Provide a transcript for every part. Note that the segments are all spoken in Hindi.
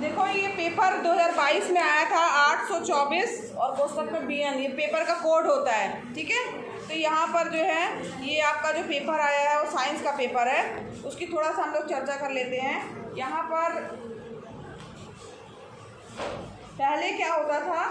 देखो ये पेपर 2022 में आया था 824 और पुस्तक में BN, ये पेपर का कोड होता है, ठीक है। तो यहाँ पर जो है ये आपका जो पेपर आया है वो साइंस का पेपर है, उसकी थोड़ा सा हम लोग चर्चा कर लेते हैं। यहाँ पर पहले क्या होता था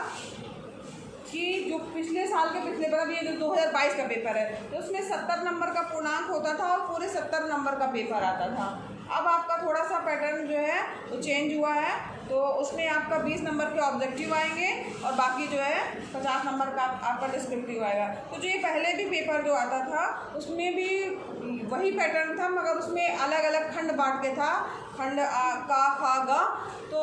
कि जो पिछले साल के पिछले मतलब ये जो 2022 का पेपर है तो उसमें 70 नंबर का पूर्णांक होता था और पूरे 70 नंबर का पेपर आता था। अब आपका थोड़ा सा पैटर्न जो है वो चेंज हुआ है, तो उसमें आपका 20 नंबर के ऑब्जेक्टिव आएंगे और बाकी जो है 50 नंबर का आपका डिस्क्रिप्टिव आएगा। तो जो ये पहले भी पेपर जो आता था उसमें भी वही पैटर्न था, मगर उसमें अलग अलग खंड बांट के था, खंड का खा गा। तो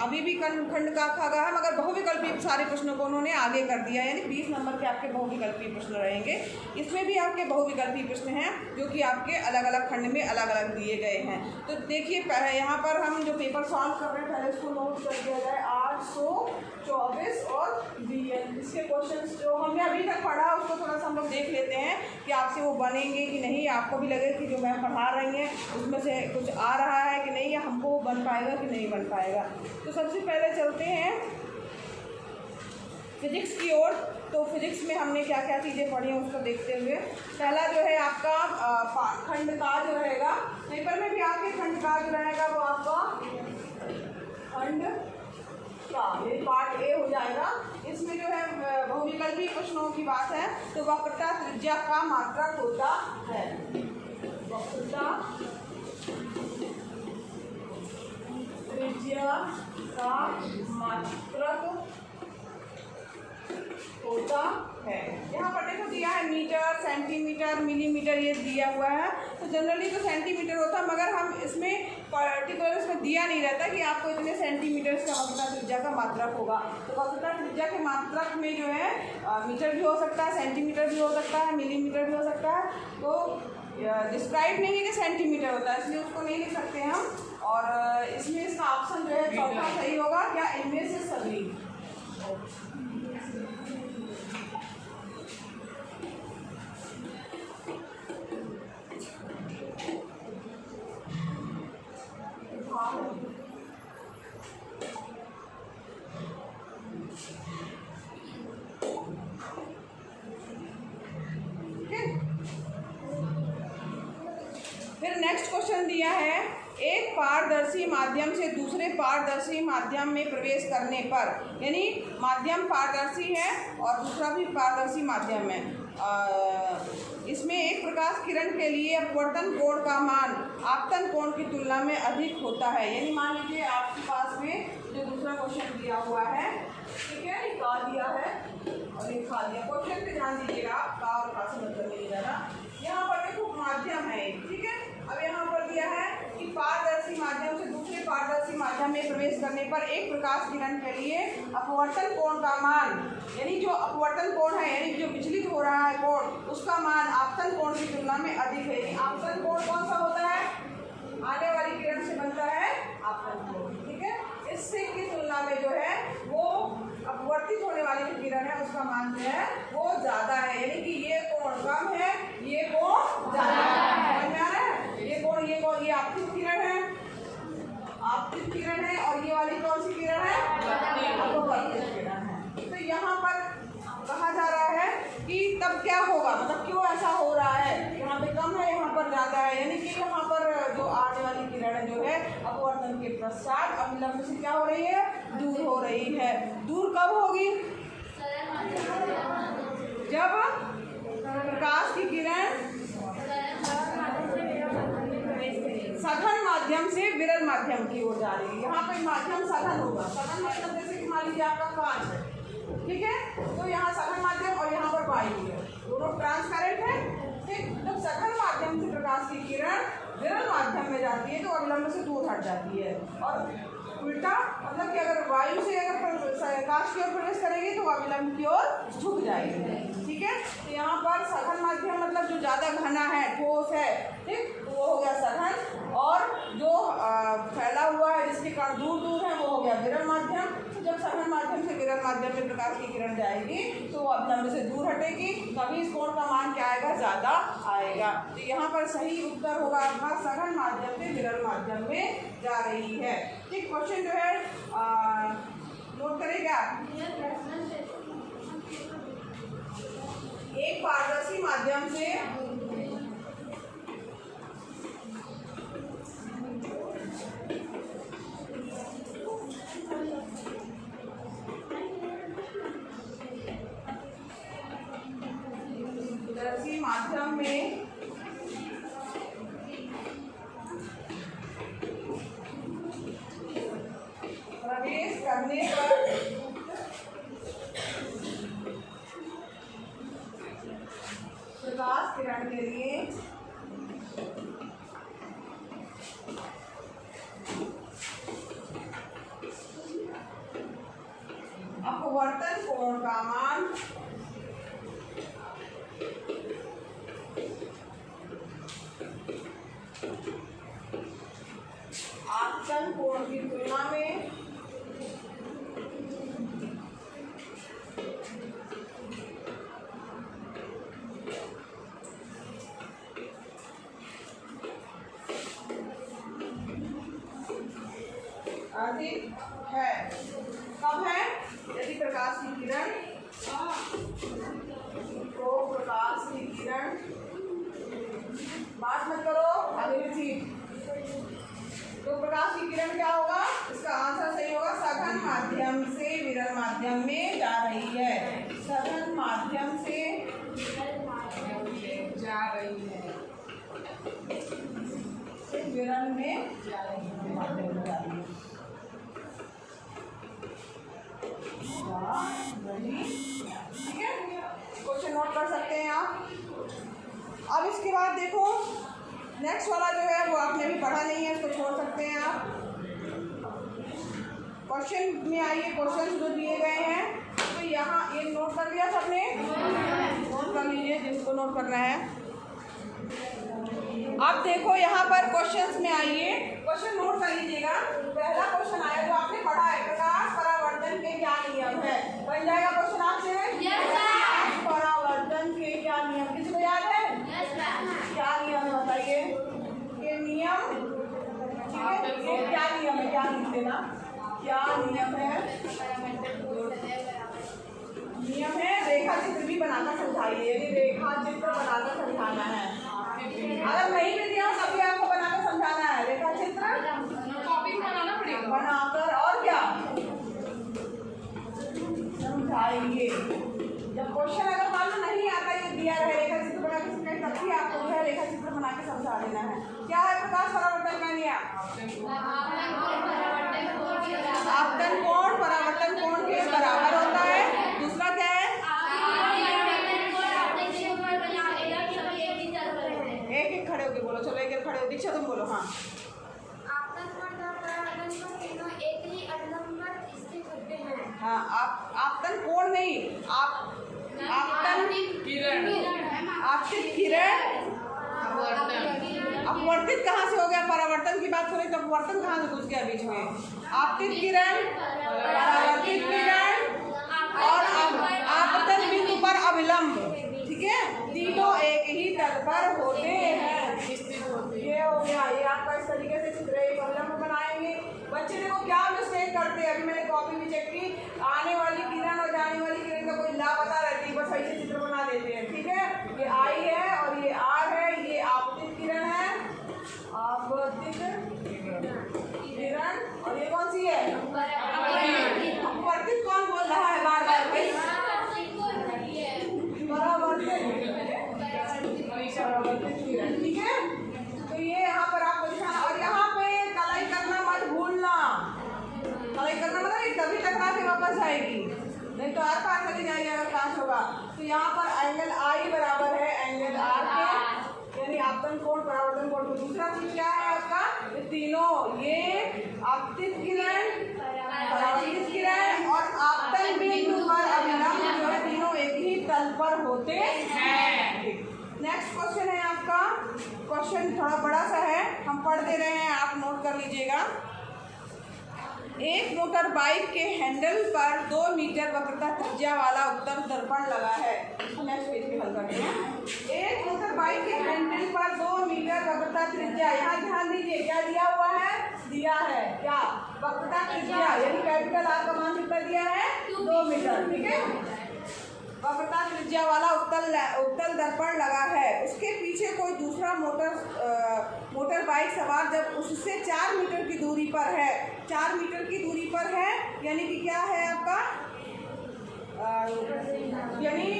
अभी भी खंड का खा गा है, मगर बहुविकल्पी सारे प्रश्नों को उन्होंने आगे कर दिया, यानी 20 नंबर के आपके बहुविकल्पी प्रश्न रहेंगे। इसमें भी आपके बहुविकल्पी प्रश्न हैं जो कि आपके अलग अलग खंड में अलग अलग दिए गए हैं। तो देखिए यहाँ पर हम जो पेपर सॉल्व कर रहे हैं पहले इसको नोट कर दिया जाए। 824 और BN इसके क्वेश्चंस जो हमने अभी तक पढ़ा उसको थोड़ा सा हम लोग देख लेते हैं कि आपसे वो बनेंगे कि नहीं, आपको भी लगे कि जो मैं पढ़ा रही हैं उसमें से कुछ आ रहा है कि नहीं, या हमको वो बन पाएगा कि नहीं बन पाएगा। तो सबसे पहले चलते हैं फिजिक्स की ओर। तो फिजिक्स में हमने क्या क्या चीज़ें पढ़ी हैं उसको देखते हुए पहला जो है आपका खंड का जो रहेगा, पेपर में भी आपके खंड का जो रहेगा वो आपका खंड का ये पार्ट ए हो जाएगा। इसमें जो है बहुविकल्पी प्रश्नों की बात है तो वक्रता त्रिज्या का मात्रक होता है। वक्रता त्रिज्या का मात्रक होता है। यहाँ पर देखो दिया है मीटर, सेंटीमीटर, मिलीमीटर, ये दिया हुआ है। तो जनरली तो सेंटीमीटर होता है, मगर हम इसमें पर्टिकुलर इसमें दिया नहीं रहता कि आपको इतने सेंटीमीटर का वक्रता त्रिज्या का मात्रक होगा। तो वक्रता त्रिज्या के मात्रक में जो है मीटर भी हो सकता है, सेंटीमीटर भी हो सकता है, मिलीमीटर भी हो सकता है। तो डिस्क्राइब नहीं है कि सेंटीमीटर होता है, इसलिए उसको नहीं लिख सकते हम। और इसमें इसका ऑप्शन जो है चौथा सही होगा, क्या इनमें से सभी। फिर नेक्स्ट क्वेश्चन दिया है, एक पारदर्शी माध्यम से दूसरे पारदर्शी माध्यम में प्रवेश करने पर, यानी माध्यम पारदर्शी है और दूसरा भी पारदर्शी माध्यम है। इसमें एक प्रकाश किरण के लिए अपवर्तन कोण का मान आपतन कोण की तुलना में अधिक होता है। यानी मान लीजिए आपके पास में जो दूसरा क्वेश्चन दिया हुआ है, ठीक है, का दिया है और ये खा दिया। क्वेश्चन पे ध्यान दीजिएगा, का और का से मतलब नहीं जाना। यहाँ पर देखो माध्यम है, ठीक है। अब यहाँ पर दिया है कि पारदर्शी माध्यम से दूसरे पारदर्शी माध्यम में प्रवेश करने पर एक प्रकाश किरण के लिए अपवर्तन कोण का मान, यानी जो अपवर्तन कोण है यानी जो विचलित हो रहा है कोण, उसका मान आपतन कोण की तुलना में अधिक है। आपतन कोण कौन सा होता है, आने वाली किरण से बनता है आपतन कोण, ठीक है। इससे की तुलना में जो है वो अपवर्तित होने वाली जो किरण है उसका मान जो है वो ज़्यादा है, यानी कि ये कोण कम है, ये कोण ज़्यादा है। समझ में आ रहा है? ये आपतित किरण है, आपतित किरण है, और ये वाली कौन सी किरण है, अपवर्तित किरण है। तो यहाँ पर कहा जा रहा है कि तब क्या होगा, मतलब क्यों ऐसा हो रहा है, यहाँ पे कम है यहाँ पर ज़्यादा है, यानी कि यहाँ पर जो आने वाली किरण जो है अपवर्तन के पश्चात अभिलंब से क्या हो रही है, दूर हो रही है। दूर कब होगी, जब प्रकाश की किरण सघन माध्यम से विरल माध्यम की ओर जा रही है। यहाँ पे माध्यम सघन होगा, सघन मतलब जैसे कि मान लीजिए आपका कांच है, ठीक है, तो यहाँ सघन माध्यम और यहाँ पर वायु है, दोनों ट्रांसपेरेंट है, ठीक। जब सघन माध्यम से प्रकाश की किरण विरल माध्यम में जाती है तो अभिलंब से दूर हट जाती है, और उल्टा मतलब कि अगर वायु से अगर प्रकाश की ओर प्रवेश करेगी तो अभिलंब की ओर झुक जाएगी, ठीक। ठीक है। तो यहाँ पर सघन माध्यम मतलब जो ज़्यादा घना है, ठोस है, ठीक, तो वो हो गया सघन, और जो फैला हुआ है जिसके कण दूर दूर है वो हो गया विरल माध्यम। तो जब सघन माध्यम से विरल माध्यम में प्रकाश की किरण जाएगी तो वो अभिलंब से दूर हटेगी, तभी इस कोण का मान क्या आएगा, ज़्यादा आएगा। तो यहाँ पर सही उत्तर होगा आपका सघन माध्यम से विरल माध्यम में जा रही है। ठीक, क्वेश्चन जो है नोट करेगा। एक पारदर्शी माध्यम से माध्यम में प्रवेश करने पर प्रकाश किरण के लिए अपवर्तन कोण का मान आपतन कोण की तुलना में अधिक है। कब है? यदि प्रकाश की किरण तो प्रकाश की किरण, बात मत करो अभिरुचि, तो प्रकाश की किरण क्या होगा, इसका आंसर सही होगा सघन माध्यम से विरल माध्यम में जा रही है। सघन माध्यम से जा रही है, विरल में जा रही है, माध्यम में जा रही है। ठीक है, क्वेश्चन नोट कर सकते हैं आप। अब इसके बाद देखो नेक्स्ट वाला जो है वो आपने अभी पढ़ा नहीं है, इसको छोड़ सकते हैं आप। क्वेश्चन में आइए, क्वेश्चन जो दिए गए हैं तो यहाँ ये नोट कर लिया सबने, नोट कर लीजिए जिनको नोट करना है। अब देखो यहाँ पर क्वेश्चंस में आइए, क्वेश्चन नोट कर लीजिएगा। पहला क्वेश्चन आया जो आपने पढ़ा है, प्रकाश परावर्तन के क्या नियम है, बन जाएगा क्वेश्चन आपसे। परावर्तन के क्या नियम, किसी को याद है? क्या नियम है बताइए, ये नियम, ठीक है, ये क्या नियम है, क्या लिख देना, क्या नियम है? नियम है रेखा चित्र भी बनाकर समझाइए, यदि रेखा चित्र बनाकर समझाना है, अगर नहीं भी दिया तभी आपको बनाकर समझाना है। रेखा चित्र कॉपी बनाना पड़ेगा, बनाकर और क्या समझाएंगे। जब क्वेश्चन अगर मान लो नहीं आता, ये दिया है रेखा चित्र बनाकर समझाए, तभी आपको जो है रेखा चित्र बना के समझा देना है। क्या है प्रकाश परावर्तन का नियम? आपतन कोण परावर्तन कोण के बराबर होता है। दूसरा क्या है? एक एक खड़े होके बोलो, चलो एक एक खड़े हो, दीक्षा तुम बोलो। हाँ, हाँ, आपतन कोण नहीं, आपतन किरण, आपतित किरण, अपवर्तित कहाँ से हो गया? परावर्तन की बात करें तो अपवर्तन कहाँ से घुस गया बीच में? आपतित किरण, परावर्तित किरण और आपतन बिंदु पर अभिलंब, ठीक है, तीनों एक ही तल पर होते हैं। ये हो गया, ये आपका इस तरीके से चित्र एक अभिलंब बनाएंगे। बच्चे देखो क्या मिस्टेक करते हैं, अभी मैंने कॉपी भी चेक की, आने वाली किरण और जाने वाली किरण का कोई लापता रहती है, बस ऐसे चित्र बना देते हैं। ठीक है, ये आई है और ये आर है, ये आपतित किरण है, आपतित किरण, और ये कौन सी है? अपवर्तित कौन बोल रहा है बार बार? परावर्तित किरण, ठीक है। तो ये यहाँ पर आपको दिखाना, और यहाँ पे कलाई करना मत भूलना, कलाई करना मतलब ये तभी टकरा के वापस आएगी, नहीं तो आर पार चली जाएगी अगर कांच होगा। तो यहाँ पर एंगल आई बराबर है एंगल आर के, यानी आपतन कोण परावर्तन कोण। तो दूसरा चीज क्या है आपका, ये तीनों, ये आपतित किरण, परावर्तित किरण और आपतन बिंदु पर अभिलंब जो है, तीनों एक ही तल पर होते क्वेश्चन थोड़ा बड़ा सा है, हम पढ़ दे रहे हैं, आप नोट कर लीजिएगा। एक मोटर बाइक के हैंडल पर 2 मीटर वक्रता त्रिज्या वाला उत्तल दर्पण लगा है। नेक्स्ट पेज पे हल करते हैं। एक मोटर बाइक के हैंडल पर 2 मीटर वक्रता त्रिज्या, यहाँ ध्यान दीजिए क्या दिया हुआ है, दिया है क्या, वक्रता त्रिज्या, यानी कैपिटल आर का मान कितना दिया है, 2 मीटर, ठीक है। वक्रता त्रिज्या वाला उत्तल दर्पण लगा है। उसके पीछे कोई दूसरा मोटर बाइक सवार जब उससे 4 मीटर की दूरी पर है, 4 मीटर की दूरी पर है, यानी कि क्या है आपका, यानी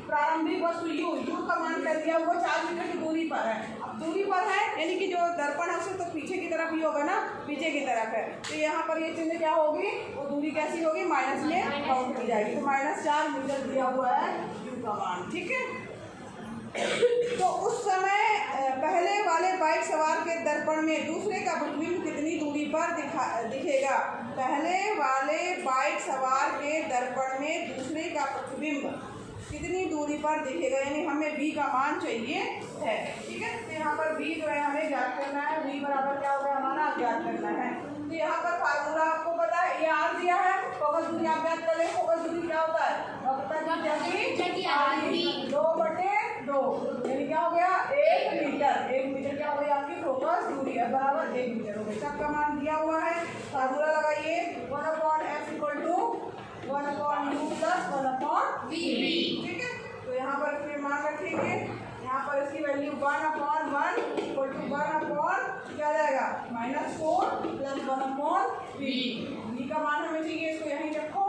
प्रारंभिक वस्तु यू का मान कर दिया, वो 4 मीटर की दूरी पर है। अब दूरी पर है यानी कि जो दर्पण है उससे तो पीछे की तरफ ही होगा ना, पीछे की तरफ है, तो यहाँ पर ये चिन्ह क्या होगी, वो दूरी कैसी होगी, माइनस में काउंट की जाएगी। तो -4 मीटर दिया हुआ है यू का मान, ठीक है। तो उस समय पहले वाले बाइक सवार के दर्पण में दूसरे का प्रतिबिंब कितनी दूरी पर दिखेगा। पहले वाले बाइक सवार के दर्पण में दूसरे का प्रतिबिंब कितनी दूरी पर दिखेगा, यानी हमें v का मान चाहिए है, ठीक है। तो यहाँ पर v जो है हमें ज्ञात करना है, v बराबर क्या होगा हमारा ज्ञात करना है। तो यहाँ पर फार्मूला आपको पता है, ये r दिया है, फोकस दूरी आप ज्ञात कर लें। फोकस दूरी क्या होता है, वक्रता त्रिज्या की 2/2, यानी क्या हो गया 1 मीटर। 1 मीटर क्या हो गई आपकी फोकस दूरी है, बराबर 1 मीटर हो गई। सबका मान दिया हुआ है, फार्मूला लगाइए, 1/f = 1/u + 1/v, ठीक है। तो यहाँ पर फिर मान रखेंगे, यहाँ पर इसकी वैल्यू 1/1 = 1/, क्या जाएगा -4 + 1/v। v का मान हमें चाहिए, इसको यहीं रखो।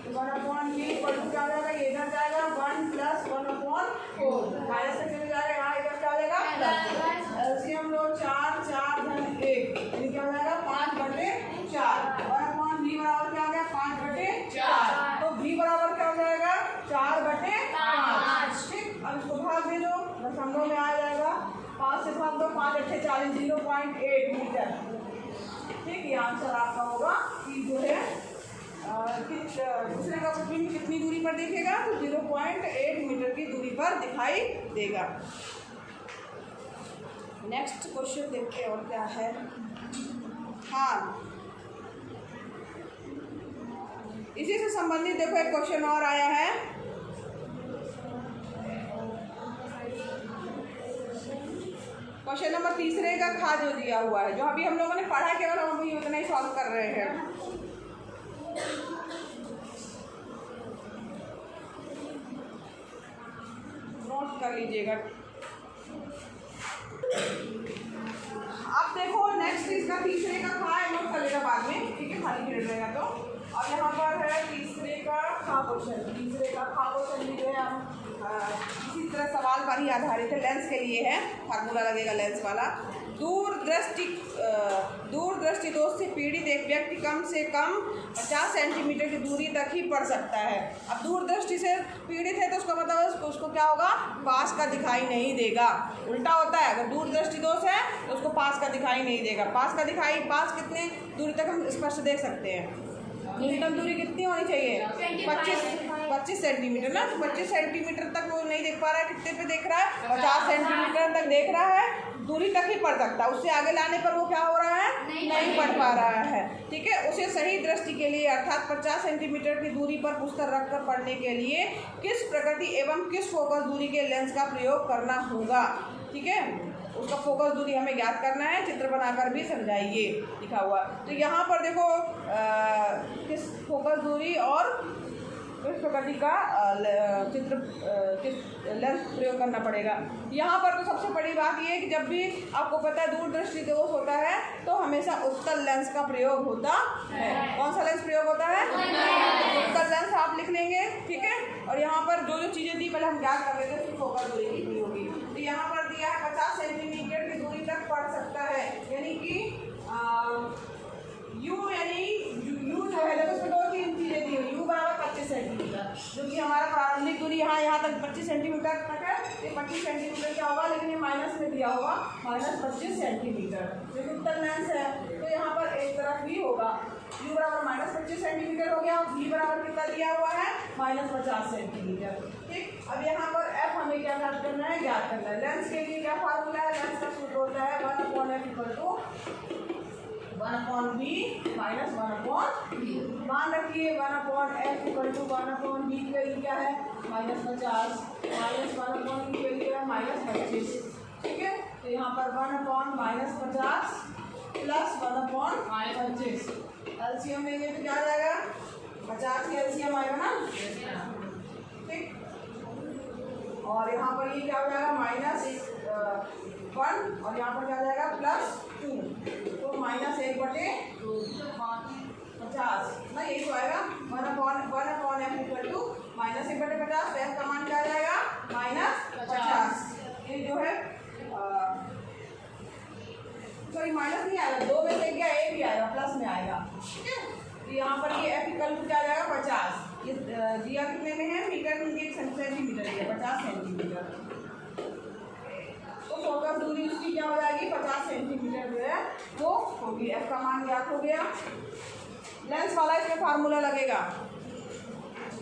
1/v = क्या जाएगा, ये इधर जाएगा 1 + 1/4, माइनस से चले जाएगा, यहाँ इधर क्या जाएगा प्लस। एलसीएम लो 4 4 धन 1, यानी क्या हो जाएगा 5/4। 1/v बराबर क्या हो गया 5/4, तो v बराबर क्या हो जाएगा 4/5, ठीक। अब इसको भाग दे दो, दशमलव में आ जाएगा, 5 से भाग दो, 5 × 8 = 40, 0.8 मीटर, ठीक। ये आंसर आपका होगा कि जो है दूसरे का प्रतिबिंब कितनी दूरी पर दिखेगा, तो 0.8 मीटर की दूरी पर दिखाई देगा। नेक्स्ट क्वेश्चन देखते हैं और क्या है। हाँ, इसी से संबंधित देखो एक क्वेश्चन और आया है। क्वेश्चन नंबर 3 का खा जो दिया हुआ है, जो अभी हम लोगों ने पढ़ा, केवल हम अभी उतना ही सॉल्व कर रहे हैं। नोट कर लीजिएगा। अब देखो नेक्स्ट इसका 3 का खा है, नोट कर लेगा बाद में, ठीक है, खाली पीरियड रहेगा तो। और यहाँ पर है 3 का खा क्वेश्चन। 3 का खा क्वेश्चन भी जो है हम इसी तरह सवाल पर ही आधारित है, लेंस के लिए है, फार्मूला लगेगा लेंस वाला। दूरदृष्टि दोष से पीड़ित एक व्यक्ति कम से कम 50 सेंटीमीटर की दूरी तक ही पढ़ सकता है। अब दूरदृष्टि से पीड़ित है तो उसका मतलब उसको क्या होगा, पास का दिखाई नहीं देगा। उल्टा होता है, अगर दूरदृष्टि दोष है तो उसको पास का दिखाई नहीं देगा। पास कितने दूरी तक हम स्पष्ट देख सकते हैं, न्यूनतम दूरी कितनी होनी चाहिए, 25 सेंटीमीटर ना। तो 25 सेंटीमीटर तक वो नहीं देख पा रहा है, कितने पे देख रहा है, 50 सेंटीमीटर तक देख रहा है, दूरी तक ही पढ़ सकता है। उससे आगे लाने पर वो क्या हो रहा है, नहीं पढ़ पा रहा है, ठीक है। उसे सही दृष्टि के लिए अर्थात 50 सेंटीमीटर की दूरी पर पुस्तक रखकर पढ़ने के लिए किस प्रकृति एवं किस फोकस दूरी के लेंस का प्रयोग करना होगा, ठीक है। उसका फोकस दूरी हमें ज्ञात करना है, चित्र बनाकर भी समझाइए लिखा हुआ। तो यहाँ पर देखो किस फोकस दूरी और किस प्रकृति का चित्र किस लेंस प्रयोग करना पड़ेगा। यहाँ पर तो सबसे बड़ी बात ये है कि जब भी आपको पता है दूरदृष्टि दोष होता है तो हमेशा उत्तल लेंस का प्रयोग होता है। कौन सा लेंस प्रयोग होता है, उत्तल लेंस आप लिख लेंगे, ठीक है। और यहाँ पर जो जो चीज़ें दी पहले हम ज्ञात कर लेते हैं, उसकी फोकस दूरी कितनी होगी। तो यहाँ पर दिया है 50 सेंटीमीटर की दूरी तक पढ़ सकता है, यानी कि यू यानी यू जो है देखो उसमें 2-3 चीज़ें दी हुई। यू बराबर 25 सेंटीमीटर, जो कि हमारा प्रारंभिक दूरी यहाँ तक 25 सेंटीमीटर तक है। ये 25 सेंटीमीटर क्या होगा, लेकिन ये माइनस में दिया होगा -25 सेंटीमीटर, जो कि उत्तल लेंस है। तो यहाँ पर एक तरफ भी होगा, यू बराबर -25 25 सेंटीमीटर हो गया। v बराबर कितना दिया हुआ है, -50 सेंटीमीटर। ठीक, अब यहाँ पर f हमें क्या ज्ञात करना है, लेंस के लिए क्या फार्मूला है, लेंस का सूत्र होता है 1/f = 1/b - 1/v। मान रखिए 1/f = 1/b की वैल्यू क्या है, -50 - 1/v की वैल्यू है -25। ठीक है, तो यहाँ पर 1/-50 प्लस 1/25 एलसीएम लेंगे तो क्या आ जाएगा, 50 की एलसीएम आएगा ना। ठीक, और यहाँ पर ये क्या हो जाएगा, -1 और यहाँ पर क्या आ जाएगा, +2, तो -1/50 ना, यही तो आएगा 1/f = -1/50। f का मान क्या आ जाएगा, -50। ये जो है सॉरी माइनस नहीं आएगा, 2 में से क्या एक ही आएगा, प्लस में आएगा। ठीक है, तो यहाँ पर ये f = क्या आ जाएगा, 50। ये दिया कितने में है, मीटर में, सेंटीमीटर है, 50 सेंटीमीटर। तो फोकस दूरी उसकी क्या हो जाएगी, 50 सेंटीमीटर जो है वो होगी। f का मान ज्ञात हो गया। लेंस वाला इसमें फार्मूला लगेगा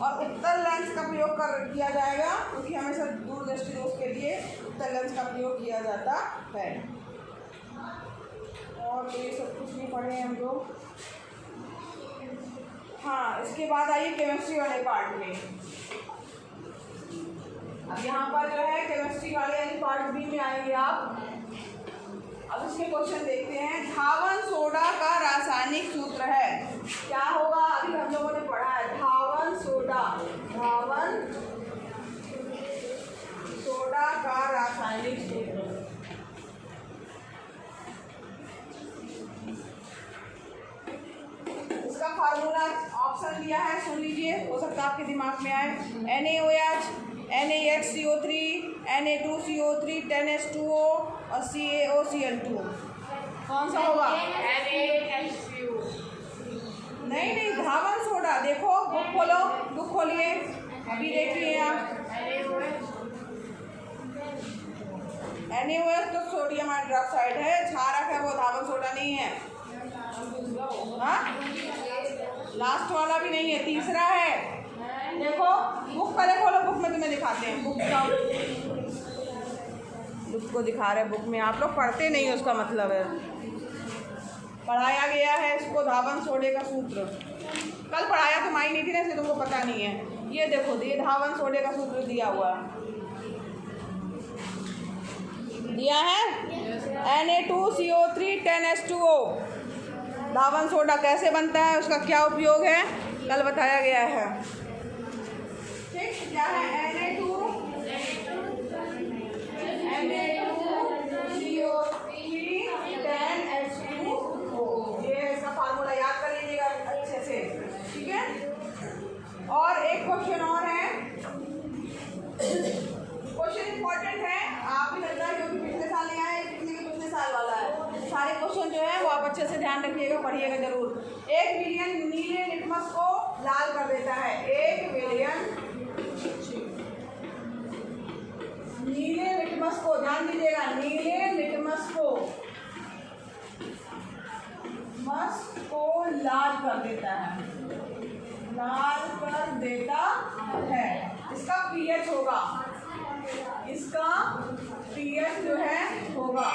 और उत्तर लेंस का प्रयोग किया जाएगा, क्योंकि हमेशा दूरदृष्टि दोष के लिए उत्तर लेंस का प्रयोग किया जाता है। और तो ये सब कुछ नहीं पढ़े हैं हम लोग। हाँ, इसके बाद आइए केमिस्ट्री वाले पार्ट में। अब यहाँ पर जो है केमिस्ट्री वाले यानी पार्ट बी में आएंगे आप। अब इसके क्वेश्चन देखते हैं। धावन सोडा का रासायनिक सूत्र है, क्या होगा, अभी हम लोगों ने पढ़ा है। धावन सोडा का रासायनिक सूत्र, इसका फार्मूला ऑप्शन दिया है, सुन लीजिए, हो सकता है आपके दिमाग में आए। NaOH, NaHCO3, Na2CO3, 10H2O और CaOCl2। कौन सा होगा, नहीं, धावन सोडा। देखो बुक खोलो, बुक खोलिए, अभी देखिए आप। NaOH तो सोडियम हाइड्रोक्साइड है, क्षारक है, वो धावन सोडा नहीं है। हाँ, लास्ट वाला भी नहीं है, तीसरा है। देखो बुक पहले खोलो, बुक में तुम्हें दिखाते हैं। बुक को दिखा रहे, बुक में आप लोग पढ़ते नहीं, उसका मतलब है पढ़ाया गया है इसको धावन सोडे का सूत्र। कल पढ़ाया तुम आई नहीं थी ना, इसलिए तुमको पता नहीं है। ये देखो, ये धावन सोडे का सूत्र दिया हुआ दिया है, Na2CO3 10H2O। धावन सोडा कैसे बनता है, उसका क्या उपयोग है, कल बताया गया है। ठीक, क्या है, Na2CO3 10H2O। ये इसका फार्मूला याद कर लीजिएगा अच्छे से। ठीक है, और एक क्वेश्चन और है, क्वेश्चन इंपॉर्टेंट है, आप भी लगता है क्योंकि पिछले साल नहीं आया, पिछले साल वाला है। सारे क्वेश्चन जो है वो आप अच्छे से ध्यान रखिएगा, पढ़िएगा जरूर। 1 मिलियन नीले लिटमस को लाल कर देता है। 1 मिलियन नीले लिटमस को, ध्यान दीजिएगा, नीले लिटमस को लाल कर देता है, लाल कर देता है। इसका पीएच होगा, इसका पीएच जो है होगा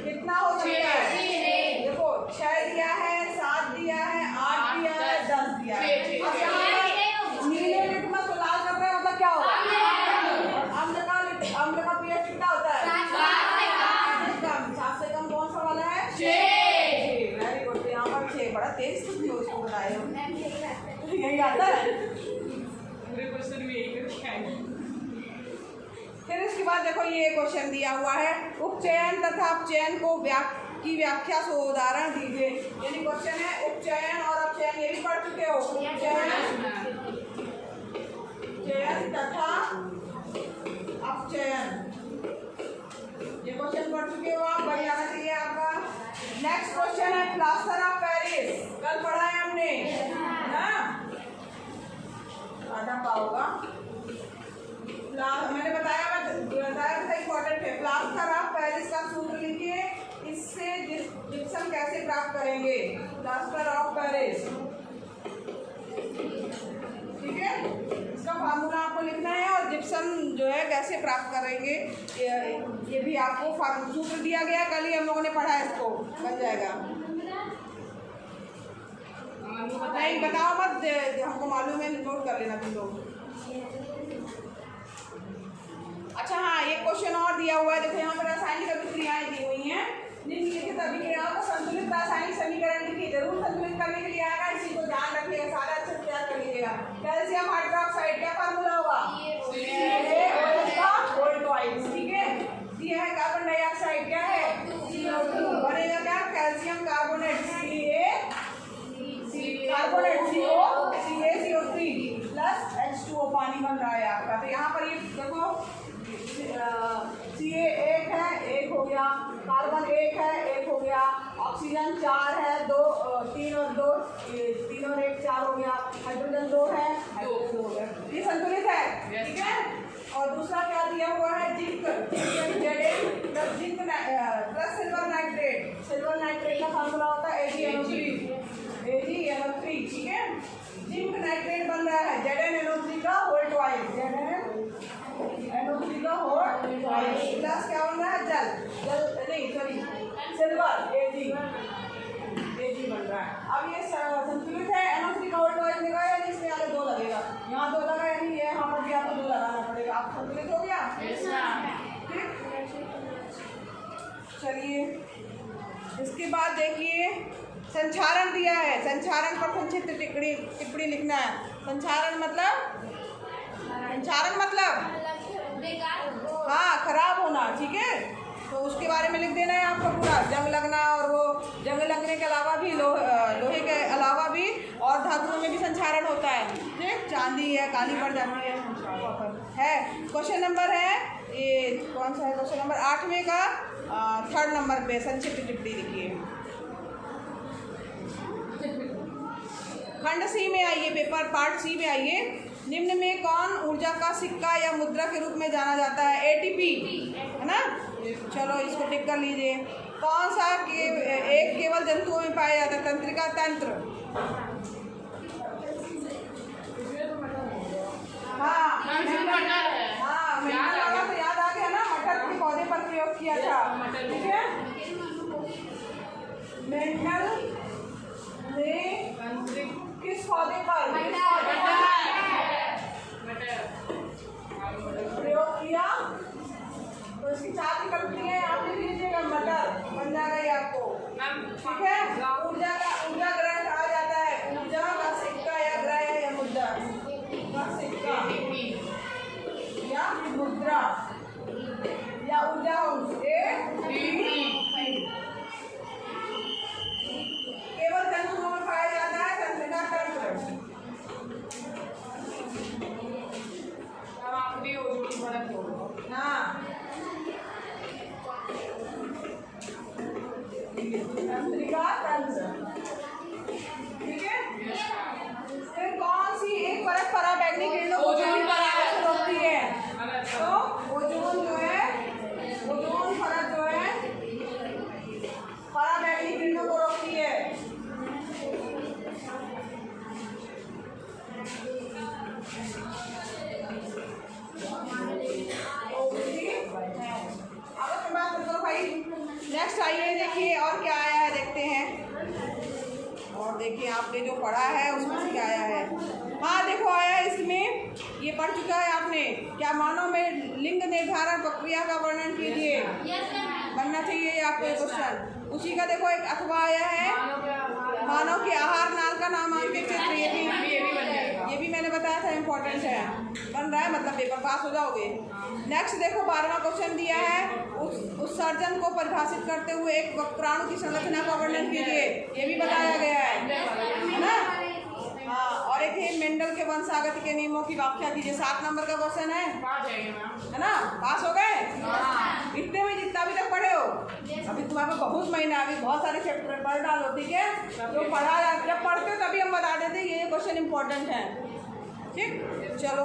कितना हो सकता है, देखो 6 दिया है, 7 दिया है, 8 दिया है, 10 दिया है। अब यहाँ नीले लिटमस को लाल कर रहे हैं, मतलब क्या होगा, अम्ल का पीएच कितना होता है, 7 से कम। कौन सा वाला है, 6। वेरी गुड, यहाँ पर 6। बड़ा तेज कुछ नहीं उसको बताए हो, यही आता है पूरे क्वेश्चन में, यही करके आएंगे। फिर इसके बाद देखो ये क्वेश्चन दिया हुआ है, उपचयन तथा अपचयन को की व्याख्या से उदाहरण दीजिए। यानी क्वेश्चन है उपचयन और अपचयन, ये भी पढ़ चुके हो, उपचयन तथा अपचयन, ये क्वेश्चन पढ़ चुके हो आप, बढ़िया आना चाहिए आपका। नेक्स्ट क्वेश्चन है प्लास्टर ऑफ पेरिस, कल पढ़ा है हमने ना, आधा पाओगा। मैंने बताया था इम्पोर्टेंट है। प्लास्टर ऑफ पेरिस का सूत्र लिखिए, इससे जिप्सम कैसे प्राप्त करेंगे। प्लास्टर ऑफ पेरिस पोषण जो है कैसे प्राप्त करेंगे, ये भी आपको सूत्र दिया गया, कल ही हम लोगों ने पढ़ा है, इसको बन जाएगा। नहीं बताओ मत, हमको मालूम है, नोट कर लेना तुम लोग। अच्छा हाँ, एक क्वेश्चन और दिया हुआ है, देखो यहाँ पर रासायनिक अभिक्रियाएं दी हुई हैं। निम्नलिखित अभिक्रियाओं को संतुलित रासायनिक समीकरण लिखिए। जरूर संतुलित करने के लिए आएगा, इसी को ध्यान रखिएगा, सारा अच्छे से तैयार कर लीजिएगा। कैल्शियम हाइड्रोक्साइड क्या फार्मूला होगा? ठीक है। दिया है कार्बन डाइऑक्साइड क्या है? CO2। बनेगा क्या? Calcium carbonate carbonate CO3 plus H2O पानी बन रहा है आपका। तो यहाँ पर ये देखो Ca एक है, एक हो गया, कार्बन एक है, एक हो गया, ऑक्सीजन 4 है, 2 3 और 2 3 और 1 4 हो गया, हाइड्रोजन 2 है, हाइड्रोजन 2 हो गया। ये संतुलित है, ठीक है। और दूसरा क्या दिया हुआ है? Zinc plus zinc plus silver nitrate. Silver nitrate का फार्मूला होता है AgNO3, ठीक है। जिंक नाइट्रेट बन रहा है ZnNO3 का होल ट्वाइस, ZnNO3 का होल ट्वाइस प्लस क्या बन रहा है? जल नहीं सॉरी सिल्वर Ag बन रहा है। अब ये संतुलित है, NO3 का होल ट्वाइस लगा, यानी इसमें आगे 2 लगेगा, यहाँ 2 लगा, यानी ये यहाँ पर भी आपको 2 लगाना पड़ेगा। आप संतुलित हो गया? ठीक। चलिए इसके बाद देखिए संचारण दिया है। संचारण पर संक्षिप्त टिप्पणी लिखना है। संचारण मतलब हाँ खराब होना, ठीक है। तो उसके बारे में लिख देना है आपको पूरा, जंग लगना, और वो जंग लगने के अलावा भी लोहे के अलावा भी और धातुओं में भी संचारण होता है, ठीक। चांदी है, काली पड़ जाती है। क्वेश्चन नंबर है ये कौन सा है? क्वेश्चन नंबर 8वें का 3rd नंबर पे संक्षिप्त टिप्पणी लिखिए। खंड सी में आइए, पेपर पार्ट सी में आइए। निम्न में कौन ऊर्जा का सिक्का या मुद्रा के रूप में जाना जाता है? ATP, है ना। चलो इसको टिक कर लीजिए। कौन सा एक केवल जंतुओं में पाया जाता है? तंत्रिका तंत्र। हाँ तो याद आ गया ना, मटर के पौधे पर प्रयोग किया था, ठीक है। मेंडल ने किस पौधे पर प्रयोग किया? तो इसकी 4 विकल्प दिए हैं, आप लिख लीजिएगा। मटर बन जाएगा ये आपको, ठीक है। ऊर्जा ग्रहण कहा जाता है। ऊर्जा का सिक्का या ग्रह या मुद्रा का सिक्का या मुद्रा या ऊर्जा केवल तंतुओं में पाया जाता है, तंत्रिका तंत्र। हाँ तंत्रिका तंत्र, ठीक है। फिर कौन सी एक परत पराबैंगनी किरणों को रोकती है? तो ओजोन जो है, ओजोन परत जो है पराबैंगनी किरणों को रोकती है। नेक्स्ट आइए, देखिए और क्या आया है, देखते हैं। और देखिए आपने जो पढ़ा है उसमें से क्या आया है। हाँ देखो आया है इसमें, ये पढ़ चुका है आपने। क्या मानव में लिंग निर्धारण प्रक्रिया का वर्णन कीजिए। बनना चाहिए आपको क्वेश्चन। उसी का देखो एक अथवा आया है, मानव के आहार नाल का नामांकित चित्र। ये भी मैंने बताया था इम्पोर्टेंट है, बन रहा है, मतलब पेपर पास हो जाओगे। नेक्स्ट देखो 12वां क्वेश्चन दिया है, उत्सर्जन को परिभाषित करते हुए एक प्राणु की संरचना का वर्णन कीजिए। ये भी बताया गया है ना। हाँ, और एक है मेंडल के वंशागति के नियमों की व्याख्या कीजिए। 7 नंबर का क्वेश्चन है ना। पास हो गए इतने में, जितना अभी तक पढ़े हो। अभी तुम्हारे को बहुत महीना, अभी बहुत सारे चैप्टर पढ़ डालो, ठीक है। जो पढ़ा जब पढ़ते हो तभी हम बता देते ये क्वेश्चन इंपॉर्टेंट है, ठीक। चलो